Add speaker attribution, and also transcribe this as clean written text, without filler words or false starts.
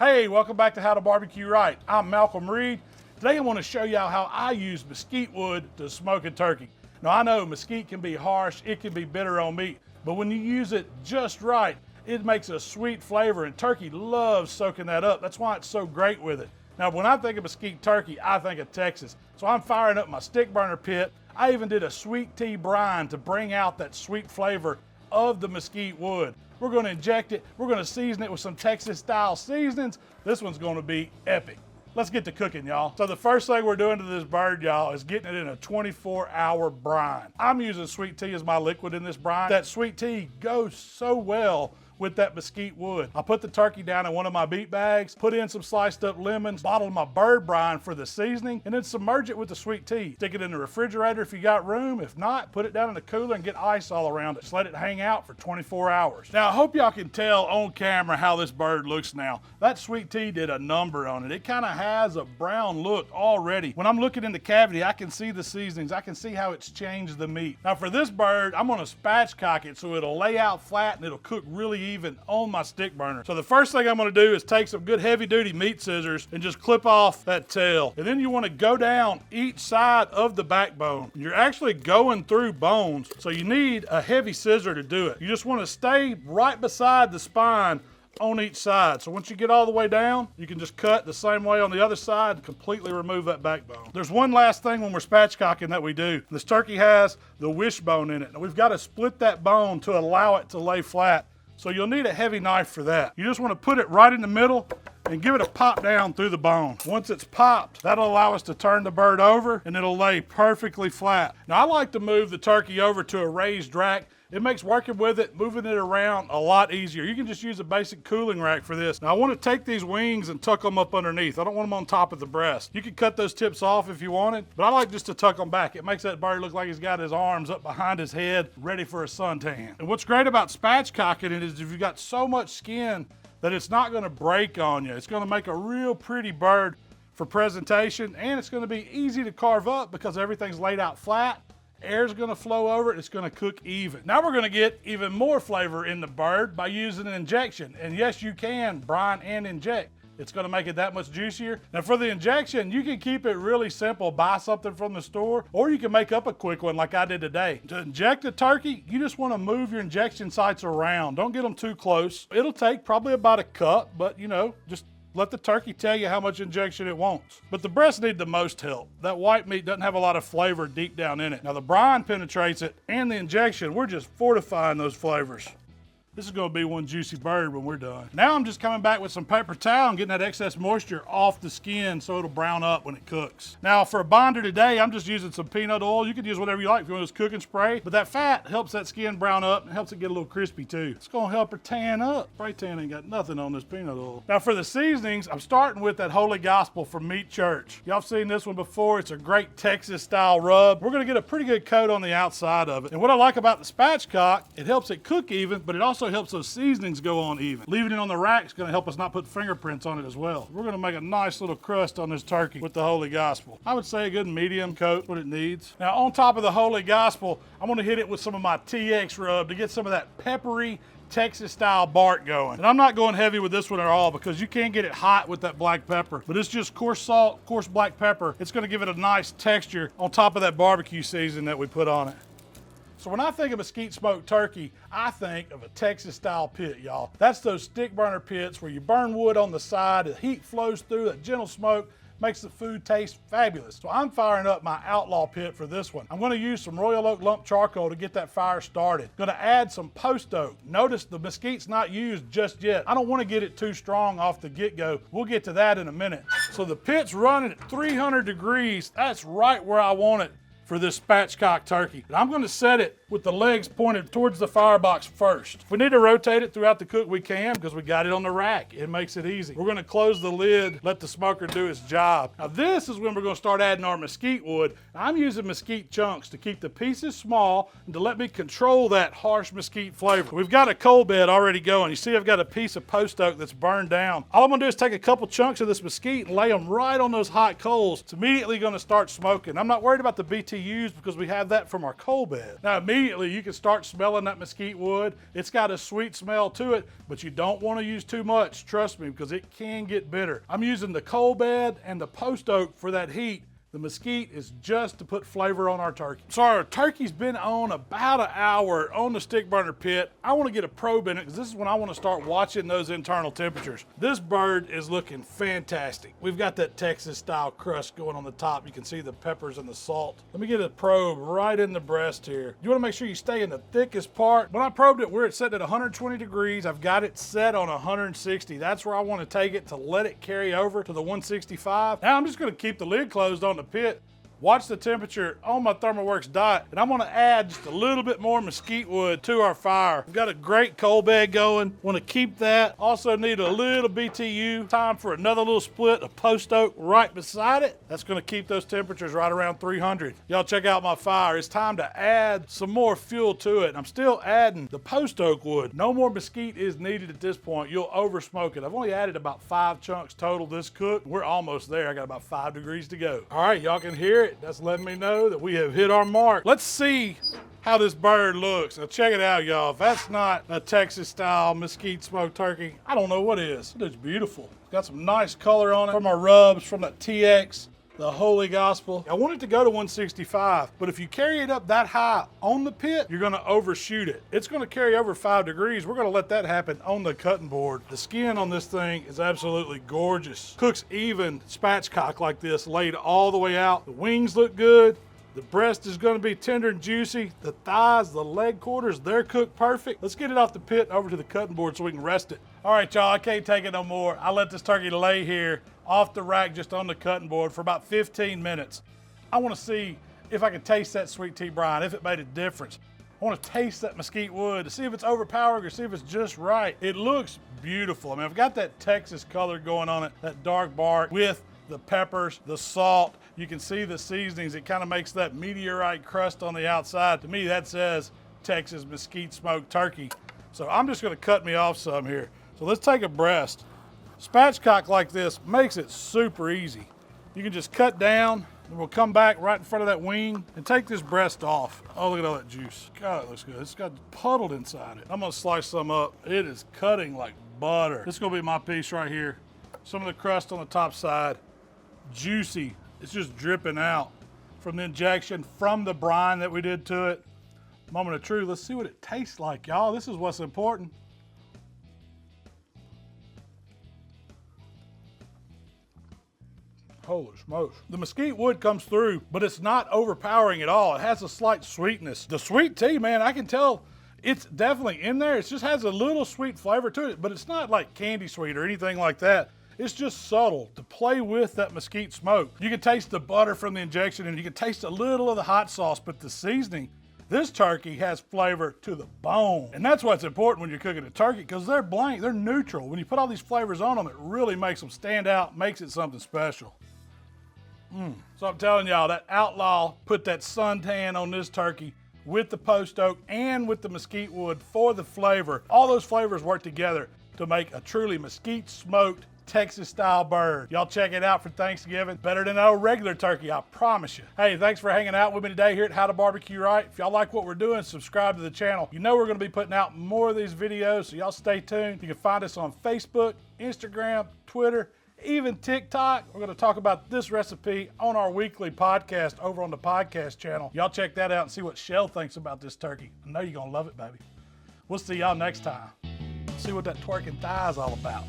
Speaker 1: Hey, welcome back to How to Barbecue Right. I'm Malcolm Reed. Today I want to show y'all how I use mesquite wood to smoke a turkey. Now I know mesquite can be harsh, it can be bitter on meat, but when you use it just right, it makes a sweet flavor and turkey loves soaking that up. That's why it's so great with it. Now when I think of mesquite turkey, I think of Texas. So I'm firing up my stick burner pit. I even did a sweet tea brine to bring out that sweet flavor of the mesquite wood. We're going to inject it. We're going to season it with some Texas style seasonings. This one's going to be epic. Let's get to cooking, y'all. So the first thing we're doing to this bird, y'all, is getting it in a 24-hour brine. I'm using sweet tea as my liquid in this brine. That sweet tea goes so well with that mesquite wood. I put the turkey down in one of my beet bags, put in some sliced up lemons, bottled my bird brine for the seasoning, and then submerge it with the sweet tea. Stick it in the refrigerator if you got room. If not, put it down in the cooler and get ice all around it. Just let it hang out for 24 hours. Now, I hope y'all can tell on camera how this bird looks now. That sweet tea did a number on it. It kind of has a brown look already. When I'm looking in the cavity, I can see the seasonings. I can see how it's changed the meat. Now, for this bird, I'm gonna spatchcock it so it'll lay out flat and it'll cook really even on my stick burner. So the first thing I'm gonna do is take some good heavy duty meat scissors and just clip off that tail. And then you wanna go down each side of the backbone. You're actually going through bones, so you need a heavy scissor to do it. You just wanna stay right beside the spine on each side. So once you get all the way down, you can just cut the same way on the other side and completely remove that backbone. There's one last thing when we're spatchcocking that we do. This turkey has the wishbone in it. Now we've got to split that bone to allow it to lay flat. So you'll need a heavy knife for that. You just want to put it right in the middle and give it a pop down through the bone. Once it's popped, that'll allow us to turn the bird over and it'll lay perfectly flat. Now I like to move the turkey over to a raised rack. It makes working with it, moving it around a lot easier. You can just use a basic cooling rack for this. Now I want to take these wings and tuck them up underneath. I don't want them on top of the breast. You can cut those tips off if you wanted, but I like just to tuck them back. It makes that bird look like he's got his arms up behind his head, ready for a suntan. And what's great about spatchcocking it is if you've got so much skin that it's not going to break on you. It's going to make a real pretty bird for presentation, and it's going to be easy to carve up because everything's laid out flat. Air's gonna flow over it, it's gonna cook even. Now we're gonna get even more flavor in the bird by using an injection. And yes, you can brine and inject. It's gonna make it that much juicier. Now for the injection, you can keep it really simple. Buy something from the store, or you can make up a quick one like I did today. To inject a turkey, you just wanna move your injection sites around. Don't get them too close. It'll take probably about a cup, but you know, just let the turkey tell you how much injection it wants. But the breasts need the most help. That white meat doesn't have a lot of flavor deep down in it. Now the brine penetrates it, and the injection, we're just fortifying those flavors. This is gonna be one juicy bird when we're done. Now I'm just coming back with some paper towel and getting that excess moisture off the skin so it'll brown up when it cooks. Now for a binder today, I'm just using some peanut oil. You can use whatever you like if you want to use cooking spray, but that fat helps that skin brown up and helps it get a little crispy too. It's gonna help her tan up. Spray tan ain't got nothing on this peanut oil. Now for the seasonings, I'm starting with that Holy Gospel from Meat Church. Y'all have seen this one before. It's a great Texas style rub. We're gonna get a pretty good coat on the outside of it. And what I like about the spatchcock, it helps it cook even, but it also helps those seasonings go on even. Leaving it on the rack is going to help us not put fingerprints on it as well. We're going to make a nice little crust on this turkey with the Holy Gospel. I would say a good medium coat, what it needs. Now on top of the Holy Gospel, I'm going to hit it with some of my TX rub to get some of that peppery Texas style bark going. And I'm not going heavy with this one at all because you can't get it hot with that black pepper, but it's just coarse salt, coarse black pepper. It's going to give it a nice texture on top of that barbecue seasoning that we put on it. So when I think of mesquite smoked turkey, I think of a Texas style pit, y'all. That's those stick burner pits where you burn wood on the side, the heat flows through, that gentle smoke makes the food taste fabulous. So I'm firing up my outlaw pit for this one. I'm gonna use some Royal Oak lump charcoal to get that fire started. Gonna add some post oak. Notice the mesquite's not used just yet. I don't wanna get it too strong off the get-go. We'll get to that in a minute. So the pit's running at 300 degrees. That's right where I want it for this spatchcock turkey. And I'm gonna set it with the legs pointed towards the firebox first. If we need to rotate it throughout the cook, we can because we got it on the rack. It makes it easy. We're gonna close the lid, let the smoker do its job. Now this is when we're gonna start adding our mesquite wood. I'm using mesquite chunks to keep the pieces small and to let me control that harsh mesquite flavor. We've got a coal bed already going. You see I've got a piece of post oak that's burned down. All I'm gonna do is take a couple chunks of this mesquite and lay them right on those hot coals. It's immediately gonna start smoking. I'm not worried about the BTUs because we have that from our coal bed. Now immediately immediately you can start smelling that mesquite wood. It's got a sweet smell to it, but you don't want to use too much, trust me, because it can get bitter. I'm using the coal bed and the post oak for that heat. The mesquite is just to put flavor on our turkey. So our turkey's been on about an hour on the stick burner pit. I want to get a probe in it because this is when I want to start watching those internal temperatures. This bird is looking fantastic. We've got that Texas style crust going on the top. You can see the peppers and the salt. Let me get a probe right in the breast here. You want to make sure you stay in the thickest part. When I probed it, we're set at 120 degrees. I've got it set on 160. That's where I want to take it to let it carry over to the 165. Now I'm just going to keep the lid closed on the pit. Watch the temperature on my ThermoWorks dot, and I'm gonna add just a little bit more mesquite wood to our fire. We've got a great coal bed going. Want to keep that. Also need a little BTU. Time for another little split of post oak right beside it. That's gonna keep those temperatures right around 300. Y'all check out my fire. It's time to add some more fuel to it. I'm still adding the post oak wood. No more mesquite is needed at this point. You'll over smoke it. I've only added about 5 chunks total this cook. We're almost there. I got about 5 degrees to go. All right, y'all can hear it. That's letting me know that we have hit our mark. Let's see how this bird looks. Now check it out, y'all. If that's not a Texas style mesquite smoked turkey, I don't know what is. It is beautiful. It's got some nice color on it from our rubs, from that TX, the Holy Gospel. I want it to go to 165, but if you carry it up that high on the pit, you're gonna overshoot it. It's gonna carry over 5 degrees. We're gonna let that happen on the cutting board. The skin on this thing is absolutely gorgeous. Cooks even spatchcock like this, laid all the way out. The wings look good. The breast is gonna be tender and juicy. The thighs, the leg quarters, they're cooked perfect. Let's get it off the pit and over to the cutting board so we can rest it. All right, y'all, I can't take it no more. I let this turkey lay here off the rack just on the cutting board for about 15 minutes. I wanna see if I can taste that sweet tea brine, if it made a difference. I wanna taste that mesquite wood to see if it's overpowering or see if it's just right. It looks beautiful. I mean, I've got that Texas color going on it, that dark bark with the peppers, the salt. You can see the seasonings. It kind of makes that meteorite crust on the outside. To me, that says Texas mesquite smoked turkey. So I'm just gonna cut me off some here. So let's take a breast. Spatchcock like this makes it super easy. You can just cut down, and we'll come back right in front of that wing and take this breast off. Oh, look at all that juice. God, it looks good. It's got puddled inside it. I'm gonna slice some up. It is cutting like butter. This is gonna be my piece right here. Some of the crust on the top side, juicy. It's just dripping out from the injection, from the brine that we did to it. Moment of truth. Let's see what it tastes like, y'all. This is what's important. Holy smokes. The mesquite wood comes through, but it's not overpowering at all. It has a slight sweetness. The sweet tea, man, I can tell it's definitely in there. It just has a little sweet flavor to it, but it's not like candy sweet or anything like that. It's just subtle to play with that mesquite smoke. You can taste the butter from the injection and you can taste a little of the hot sauce, but the seasoning, this turkey has flavor to the bone. And that's what's important when you're cooking a turkey, because they're blank, they're neutral. When you put all these flavors on them, it really makes them stand out, makes it something special. So I'm telling y'all, that Outlaw put that suntan on this turkey with the post oak and with the mesquite wood for the flavor. All those flavors work together to make a truly mesquite smoked Texas style bird. Y'all check it out for Thanksgiving. Better than a regular turkey, I promise you. Hey, thanks for hanging out with me today here at How to Barbecue Right. If y'all like what we're doing, subscribe to the channel. You know we're gonna be putting out more of these videos, so y'all stay tuned. You can find us on Facebook, Instagram, Twitter, even TikTok. We're gonna talk about this recipe on our weekly podcast over on the podcast channel. Y'all check that out and see what Shell thinks about this turkey. I know you're gonna love it, baby. We'll see y'all next time. See what that twerking thigh is all about.